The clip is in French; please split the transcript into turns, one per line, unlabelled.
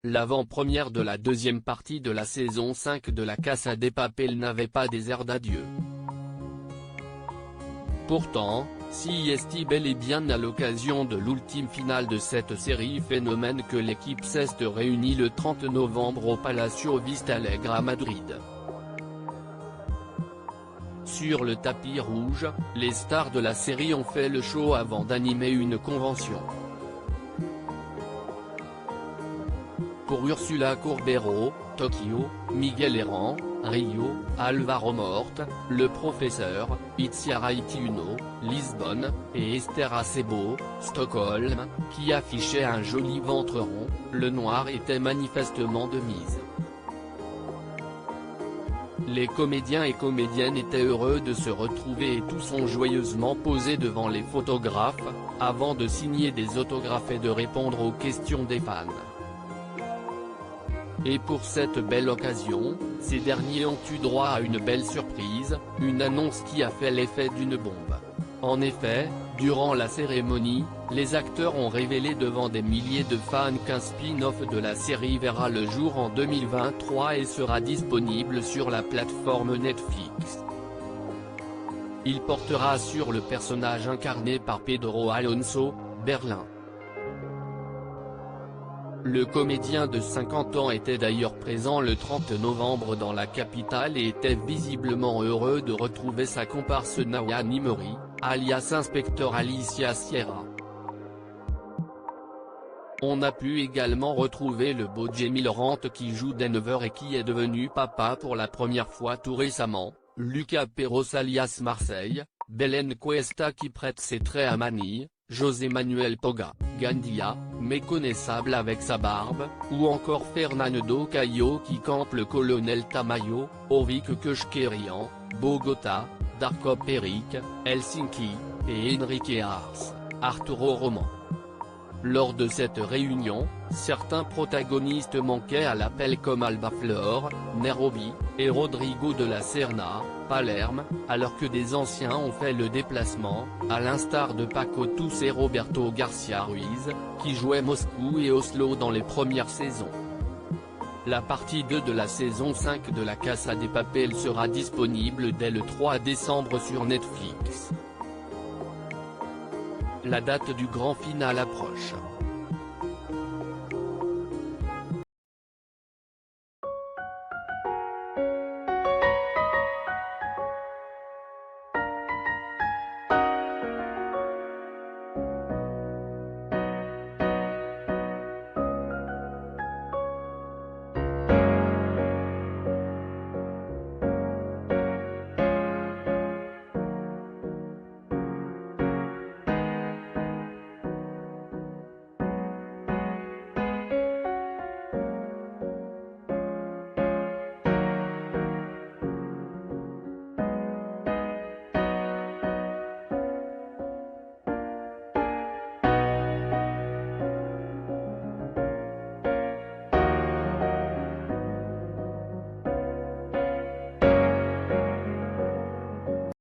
l'avant-première de la deuxième partie de la saison 5 de La Casa de Papel n'avait pas des airs d'adieu. Pourtant, si est bel et bien à l'occasion de l'ultime finale de cette série phénomène que l'équipe s'est réunie le 30 novembre au Palacio Vistalegre à Madrid. Sur le tapis rouge, les stars de la série ont fait le show avant d'animer une convention. Pour Ursula Corbero, Tokyo, Miguel Herrán, Rio, Álvaro Morte, le professeur, Itziar Uno, Lisbonne, et Esther Acebo, Stockholm, qui affichait un joli ventre rond, le noir était manifestement de mise. Les comédiens et comédiennes étaient heureux de se retrouver et tous ont joyeusement posé devant les photographes, avant de signer des autographes et de répondre aux questions des fans. Et pour cette belle occasion, ces derniers ont eu droit à une belle surprise, une annonce qui a fait l'effet d'une bombe. En effet, durant la cérémonie, les acteurs ont révélé devant des milliers de fans qu'un spin-off de la série verra le jour en 2023 et sera disponible sur la plateforme Netflix. Il portera sur le personnage incarné par Pedro Alonso, Berlin. Le comédien de 50 ans était d'ailleurs présent le 30 novembre dans la capitale et était visiblement heureux de retrouver sa comparse Naya Nimori, alias Inspecteur Alicia Sierra. On a pu également retrouver le beau Jamie Laurent qui joue Denver et qui est devenu papa pour la première fois tout récemment, Lucas Perros alias Marseille, Belen Cuesta qui prête ses traits à Manille, José Manuel Toga, Gandia, méconnaissable avec sa barbe, ou encore Fernando Caio qui campe le colonel Tamayo, Orvik Keuchkerian, Bogota, Darko Peric, Helsinki, et Enrique Ars, Arturo Roman. Lors de cette réunion, certains protagonistes manquaient à l'appel comme Alba Flor, Nairobi, et Rodrigo de la Serna, Palerme, alors que des anciens ont fait le déplacement, à l'instar de Paco Tous et Roberto Garcia Ruiz, qui jouaient Moscou et Oslo dans les premières saisons. La partie 2 de la saison 5 de La Casa de Papel sera disponible dès le 3 décembre sur Netflix. La date du grand final approche.